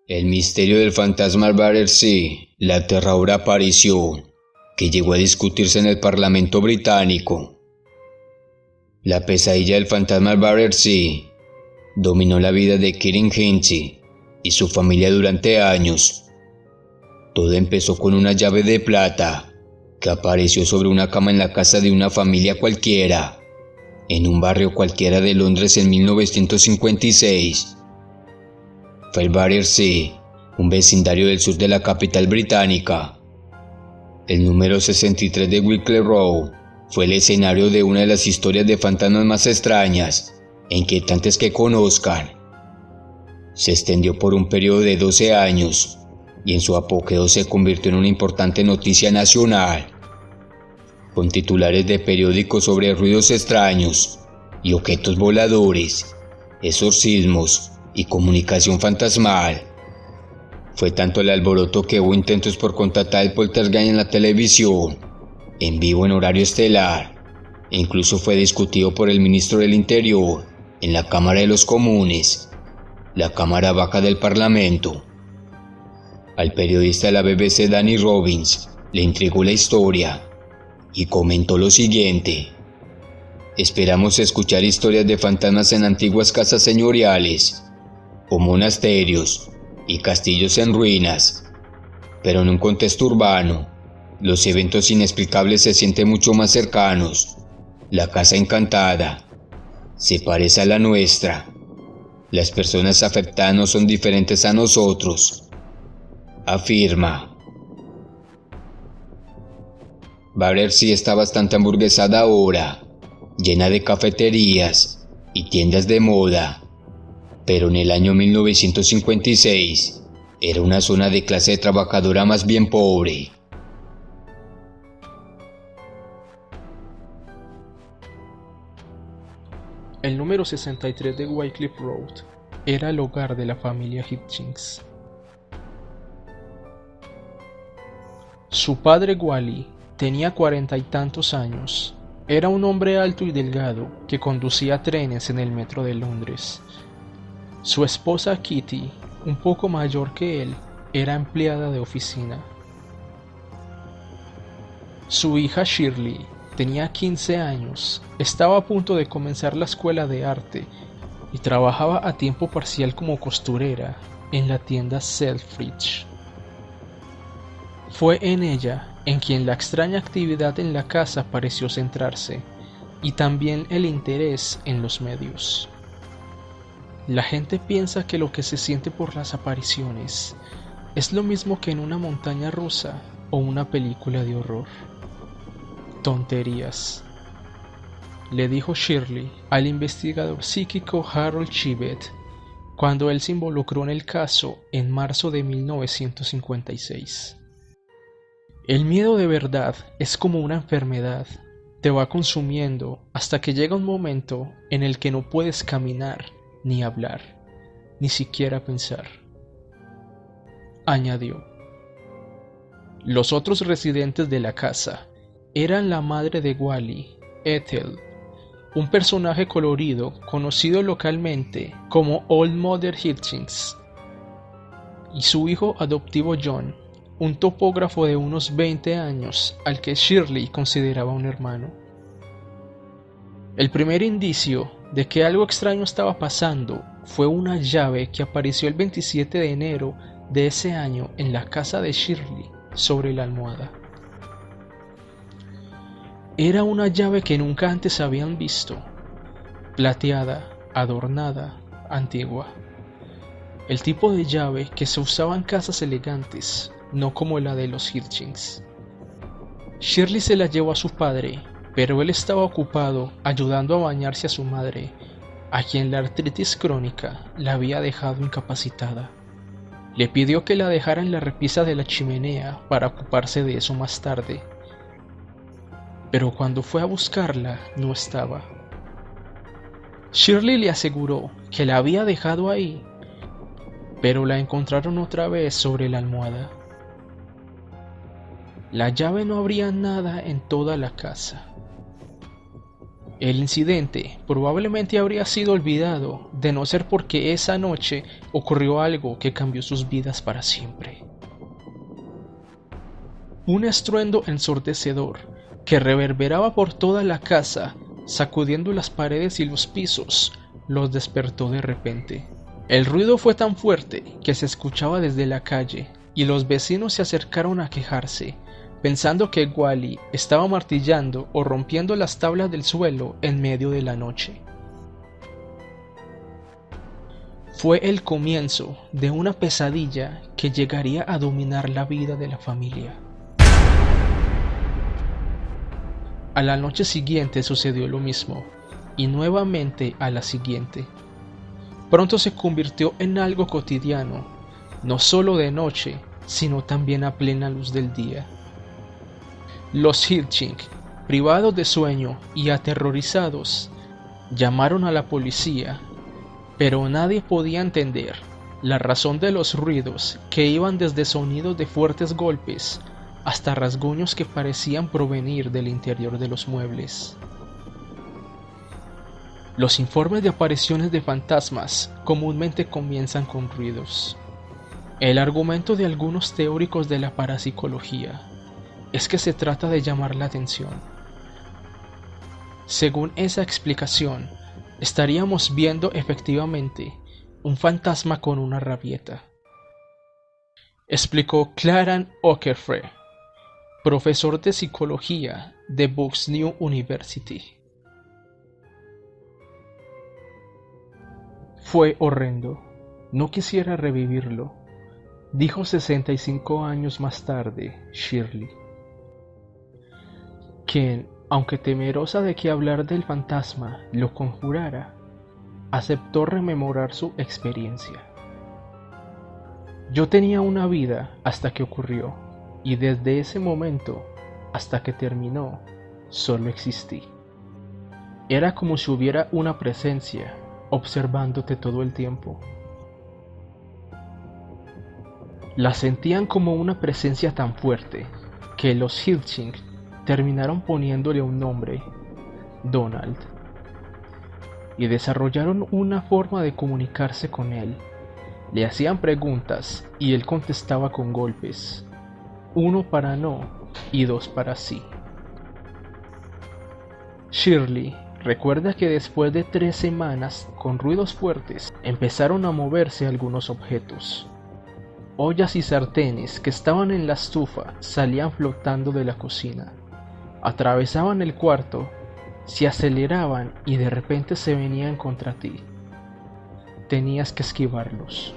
El misterio del fantasma Battersea, la aterradora aparición, que llegó a discutirse en el Parlamento británico. La pesadilla del fantasma Battersea dominó la vida de Kieran Hinchey y su familia durante años. Todo empezó con una llave de plata que apareció sobre una cama en la casa de una familia cualquiera, en un barrio cualquiera de Londres en 1956. Fue el Battersea, un vecindario del sur de la capital británica. El número 63 de Wycliffe Road fue el escenario de una de las historias de fantasmas más extrañas e inquietantes que conozcan. Se extendió por un periodo de 12 años y en su apogeo se convirtió en una importante noticia nacional, con titulares de periódicos sobre ruidos extraños y objetos voladores, exorcismos y comunicación fantasmal. Fue tanto el alboroto que hubo intentos por contratar el poltergeist en la televisión, en vivo en horario estelar, e incluso fue discutido por el ministro del Interior en la Cámara de los Comunes, la Cámara Baja del Parlamento. Al periodista de la BBC Danny Robbins le intrigó la historia y comentó lo siguiente: esperamos escuchar historias de fantasmas en antiguas casas señoriales, o monasterios y castillos en ruinas, pero en un contexto urbano, los eventos inexplicables se sienten mucho más cercanos. La casa encantada se parece a la nuestra. Las personas afectadas no son diferentes a nosotros, afirma. Battersea está bastante hamburguesada ahora, llena de cafeterías y tiendas de moda, pero en el año 1956 era una zona de clase trabajadora más bien pobre. El número 63 de Wycliffe Road era el hogar de la familia Hitchings. Su padre Wally tenía 40 y tantos años. Era un hombre alto y delgado que conducía trenes en el metro de Londres. Su esposa Kitty, un poco mayor que él, era empleada de oficina. Su hija Shirley tenía 15 años, estaba a punto de comenzar la escuela de arte y trabajaba a tiempo parcial como costurera en la tienda Selfridge. Fue en ella en quien la extraña actividad en la casa pareció centrarse, y también el interés en los medios. La gente piensa que lo que se siente por las apariciones es lo mismo que en una montaña rusa o una película de horror. Tonterías, le dijo Shirley al investigador psíquico Harold Chivet cuando él se involucró en el caso en marzo de 1956. El miedo de verdad es como una enfermedad, te va consumiendo hasta que llega un momento en el que no puedes caminar, ni hablar, ni siquiera pensar, añadió. Los otros residentes de la casa eran la madre de Wally, Ethel, un personaje colorido conocido localmente como Old Mother Hitchings, y su hijo adoptivo John, un topógrafo de unos 20 años al que Shirley consideraba un hermano. El primer indicio de que algo extraño estaba pasando fue una llave que apareció el 27 de enero de ese año en la casa de Shirley sobre la almohada. Era una llave que nunca antes habían visto, plateada, adornada, antigua. El tipo de llave que se usaba en casas elegantes, no como la de los Hitchings. Shirley se la llevó a su padre, pero él estaba ocupado ayudando a bañarse a su madre, a quien la artritis crónica la había dejado incapacitada. Le pidió que la dejara en la repisa de la chimenea para ocuparse de eso más tarde, pero cuando fue a buscarla no estaba. Shirley le aseguró que la había dejado ahí, pero la encontraron otra vez sobre la almohada. La llave no abría nada en toda la casa. El incidente probablemente habría sido olvidado de no ser porque esa noche ocurrió algo que cambió sus vidas para siempre. Un estruendo ensordecedor que reverberaba por toda la casa, sacudiendo las paredes y los pisos, los despertó de repente. El ruido fue tan fuerte que se escuchaba desde la calle, y los vecinos se acercaron a quejarse, pensando que Wally estaba martillando o rompiendo las tablas del suelo en medio de la noche. Fue el comienzo de una pesadilla que llegaría a dominar la vida de la familia. A la noche siguiente sucedió lo mismo, y nuevamente a la siguiente. Pronto se convirtió en algo cotidiano, no solo de noche, sino también a plena luz del día. Los Hitchings, privados de sueño y aterrorizados, llamaron a la policía, pero nadie podía entender la razón de los ruidos que iban desde sonidos de fuertes golpes hasta rasguños que parecían provenir del interior de los muebles. Los informes de apariciones de fantasmas comúnmente comienzan con ruidos. El argumento de algunos teóricos de la parapsicología es que se trata de llamar la atención. Según esa explicación, estaríamos viendo efectivamente un fantasma con una rabieta, explicó Clarence Ockerfree, profesor de psicología de Bucks New University. Fue horrendo, no quisiera revivirlo, dijo 65 años más tarde Shirley, quien, aunque temerosa de que hablar del fantasma lo conjurara, aceptó rememorar su experiencia. Yo tenía una vida hasta que ocurrió, y desde ese momento hasta que terminó, solo existí. Era como si hubiera una presencia observándote todo el tiempo. La sentían como una presencia tan fuerte que los Hitchings terminaron poniéndole un nombre, Donald, y desarrollaron una forma de comunicarse con él. Le hacían preguntas y él contestaba con golpes, 1 para no y 2 para sí. Shirley recuerda que después de 3 semanas con ruidos fuertes empezaron a moverse algunos objetos. Ollas y sartenes que estaban en la estufa salían flotando de la cocina, atravesaban el cuarto, se aceleraban y de repente se venían contra ti. Tenías que esquivarlos.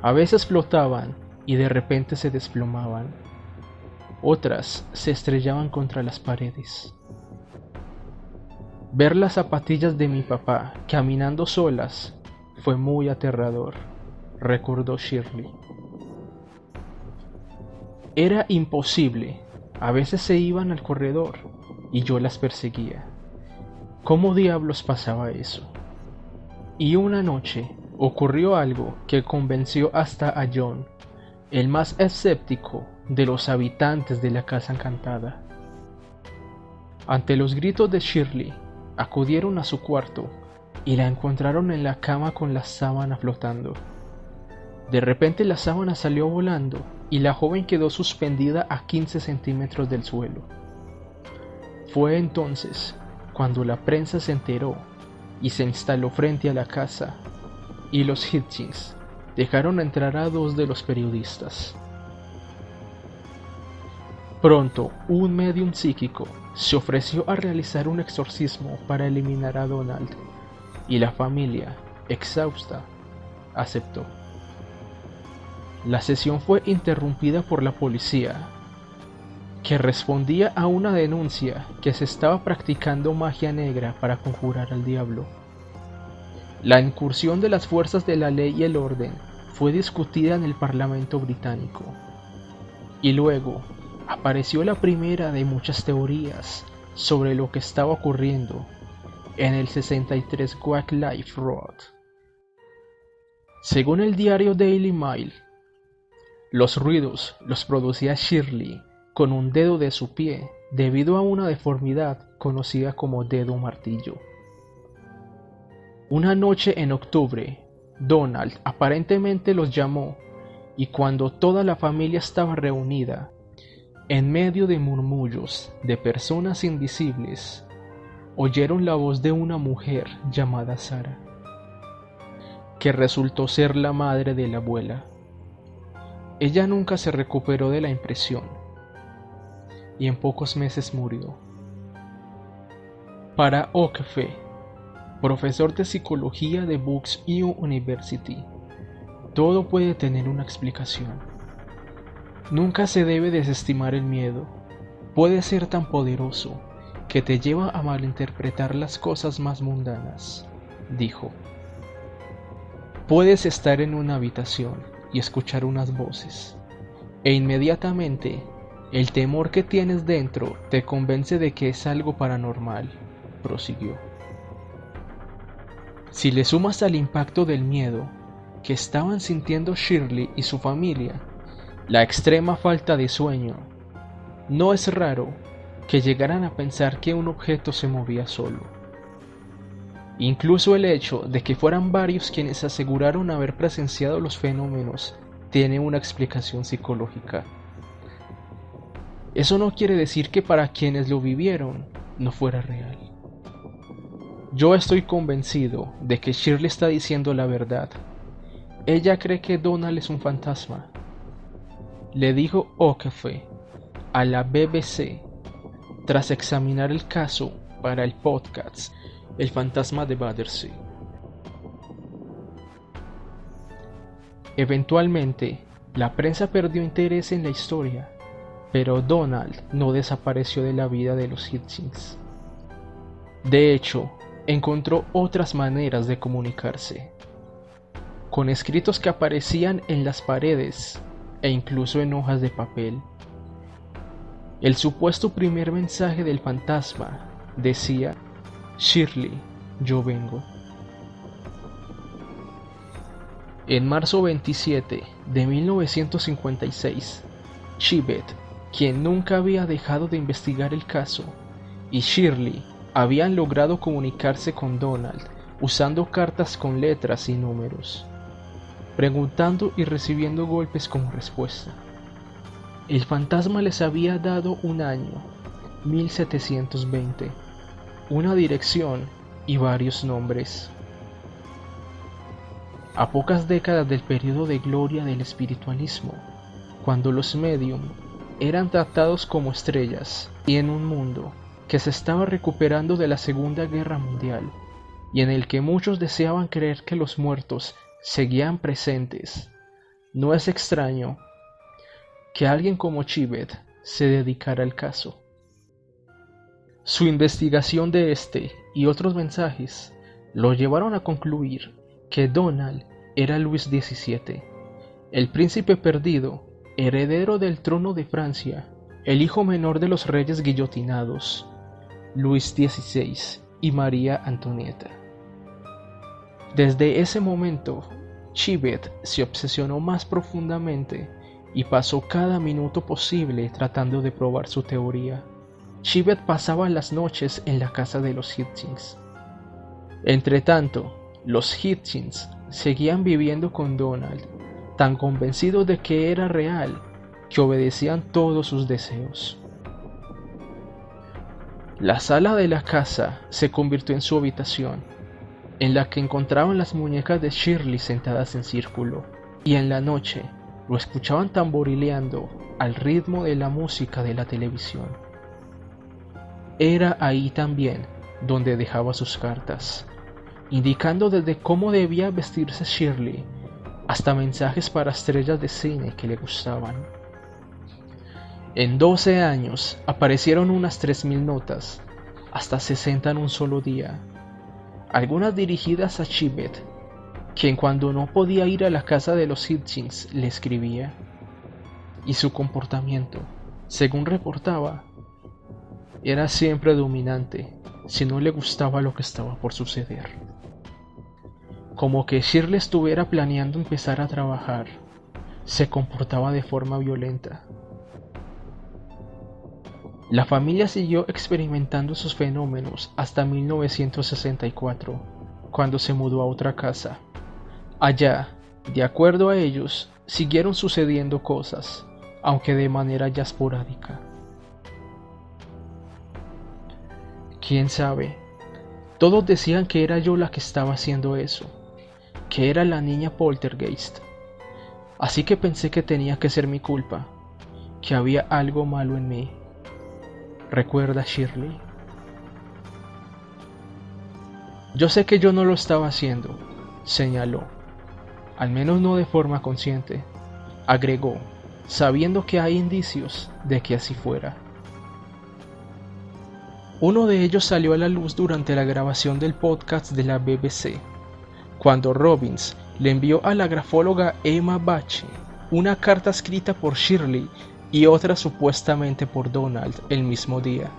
A veces flotaban y de repente se desplomaban. Otras se estrellaban contra las paredes. Ver las zapatillas de mi papá caminando solas fue muy aterrador, recordó Shirley. Era imposible, a veces se iban al corredor y yo las perseguía. ¿Cómo diablos pasaba eso? Y una noche ocurrió algo que convenció hasta a John, el más escéptico de los habitantes de la casa encantada. Ante los gritos de Shirley, acudieron a su cuarto y la encontraron en la cama con la sábana flotando. De repente la sábana salió volando y la joven quedó suspendida a 15 centímetros del suelo. Fue entonces cuando la prensa se enteró y se instaló frente a la casa, y los Hitchings dejaron entrar a 2 de los periodistas. Pronto, un medium psíquico se ofreció a realizar un exorcismo para eliminar a Donald, y la familia, exhausta, aceptó. La sesión fue interrumpida por la policía, que respondía a una denuncia que se estaba practicando magia negra para conjurar al diablo. La incursión de las fuerzas de la ley y el orden fue discutida en el Parlamento británico. Y luego apareció la primera de muchas teorías sobre lo que estaba ocurriendo en el 63 Wycliffe Road. Según el diario Daily Mail, los ruidos los producía Shirley con un dedo de su pie debido a una deformidad conocida como dedo martillo. Una noche en octubre, Donald aparentemente los llamó, y cuando toda la familia estaba reunida, en medio de murmullos de personas invisibles, oyeron la voz de una mujer llamada Sara, que resultó ser la madre de la abuela. Ella nunca se recuperó de la impresión y en pocos meses murió. Para O'Keefe, profesor de psicología de Bucks University, todo puede tener una explicación. Nunca se debe desestimar el miedo. Puede ser tan poderoso que te lleva a malinterpretar las cosas más mundanas, dijo. Puedes estar en una habitación y escuchar unas voces, e inmediatamente el temor que tienes dentro te convence de que es algo paranormal, prosiguió. Si le sumas al impacto del miedo que estaban sintiendo Shirley y su familia, la extrema falta de sueño, no es raro que llegaran a pensar que un objeto se movía solo. Incluso el hecho de que fueran varios quienes aseguraron haber presenciado los fenómenos tiene una explicación psicológica. Eso no quiere decir que para quienes lo vivieron no fuera real. Yo estoy convencido de que Shirley está diciendo la verdad. Ella cree que Donald es un fantasma, le dijo O'Keefe a la BBC tras examinar el caso para el podcast El fantasma de Battersea. Eventualmente, la prensa perdió interés en la historia, pero Donald no desapareció de la vida de los Hitchings. De hecho, encontró otras maneras de comunicarse, con escritos que aparecían en las paredes e incluso en hojas de papel. El supuesto primer mensaje del fantasma decía: Shirley, yo vengo. En marzo 27 de 1956, Chibet, quien nunca había dejado de investigar el caso, y Shirley habían logrado comunicarse con Donald usando cartas con letras y números, preguntando y recibiendo golpes como respuesta. El fantasma les había dado un año, 1720, una dirección y varios nombres. A pocas décadas del periodo de gloria del espiritualismo, cuando los medium eran tratados como estrellas, y en un mundo que se estaba recuperando de la Segunda Guerra Mundial, y en el que muchos deseaban creer que los muertos seguían presentes, no es extraño que alguien como Chibet se dedicara al caso. Su investigación de este y otros mensajes lo llevaron a concluir que Donald era Luis XVII, el príncipe perdido, heredero del trono de Francia, el hijo menor de los reyes guillotinados, Luis XVI y María Antonieta. Desde ese momento, Chibet se obsesionó más profundamente y pasó cada minuto posible tratando de probar su teoría. Chibet pasaba las noches en la casa de los Hitchings. Entretanto, los Hitchings seguían viviendo con Donald, tan convencidos de que era real que obedecían todos sus deseos. La sala de la casa se convirtió en su habitación, en la que encontraban las muñecas de Shirley sentadas en círculo, y en la noche lo escuchaban tamborileando al ritmo de la música de la televisión. Era ahí también donde dejaba sus cartas, indicando desde cómo debía vestirse Shirley hasta mensajes para estrellas de cine que le gustaban. En 12 años aparecieron unas 3000 notas, hasta 60 en un solo día, algunas dirigidas a Chibet, quien cuando no podía ir a la casa de los Hitchings le escribía, y su comportamiento, según reportaba, era siempre dominante si no le gustaba lo que estaba por suceder. Como que Shirley estuviera planeando empezar a trabajar, se comportaba de forma violenta. La familia siguió experimentando sus fenómenos hasta 1964, cuando se mudó a otra casa. Allá, de acuerdo a ellos, siguieron sucediendo cosas, aunque de manera ya esporádica. ¿Quién sabe? Todos decían que era yo la que estaba haciendo eso, que era la niña poltergeist. Así que pensé que tenía que ser mi culpa, que había algo malo en mí. ¿Recuerda Shirley? Yo sé que yo no lo estaba haciendo, señaló, al menos no de forma consciente. Agregó, sabiendo que hay indicios de que así fuera. Uno de ellos salió a la luz durante la grabación del podcast de la BBC, cuando Robbins le envió a la grafóloga Emma Bache una carta escrita por Shirley y otra supuestamente por Donald el mismo día.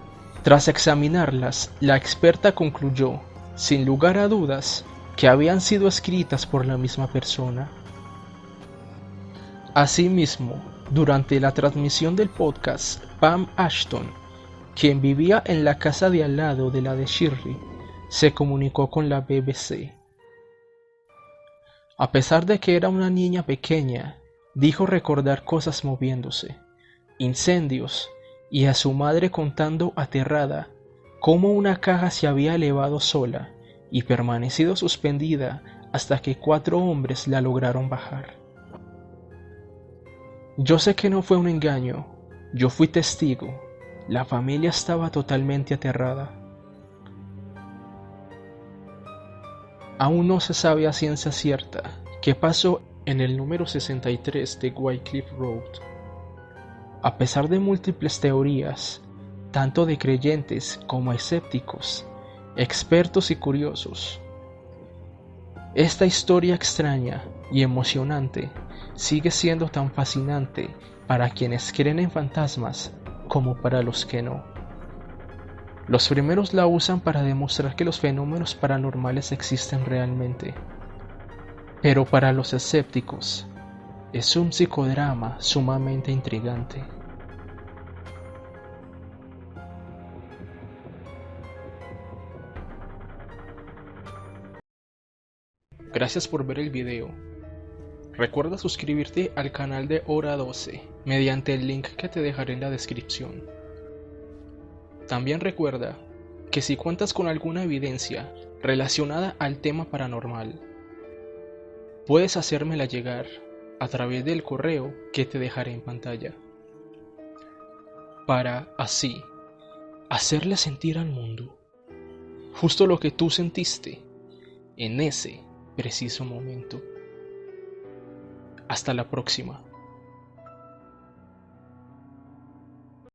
Tras examinarlas, la experta concluyó, sin lugar a dudas, que habían sido escritas por la misma persona. Asimismo, durante la transmisión del podcast, Pam Ashton, quien vivía en la casa de al lado de la de Shirley, se comunicó con la BBC. A pesar de que era una niña pequeña, dijo recordar cosas moviéndose, incendios, y a su madre contando aterrada cómo una caja se había elevado sola y permanecido suspendida hasta que 4 hombres la lograron bajar. Yo sé que no fue un engaño, yo fui testigo, la familia estaba totalmente aterrada. Aún no se sabe a ciencia cierta qué pasó en el número 63 de Wycliffe Road. A pesar de múltiples teorías, tanto de creyentes como escépticos, expertos y curiosos, esta historia extraña y emocionante sigue siendo tan fascinante para quienes creen en fantasmas como para los que no. Los primeros la usan para demostrar que los fenómenos paranormales existen realmente, pero para los escépticos es un psicodrama sumamente intrigante. Gracias por ver el video. Recuerda suscribirte al canal de Hora 12 mediante el link que te dejaré en la descripción. También recuerda que si cuentas con alguna evidencia relacionada al tema paranormal, puedes hacérmela llegar a través del correo que te dejaré en pantalla, para así hacerle sentir al mundo justo lo que tú sentiste en ese preciso momento. Hasta la próxima.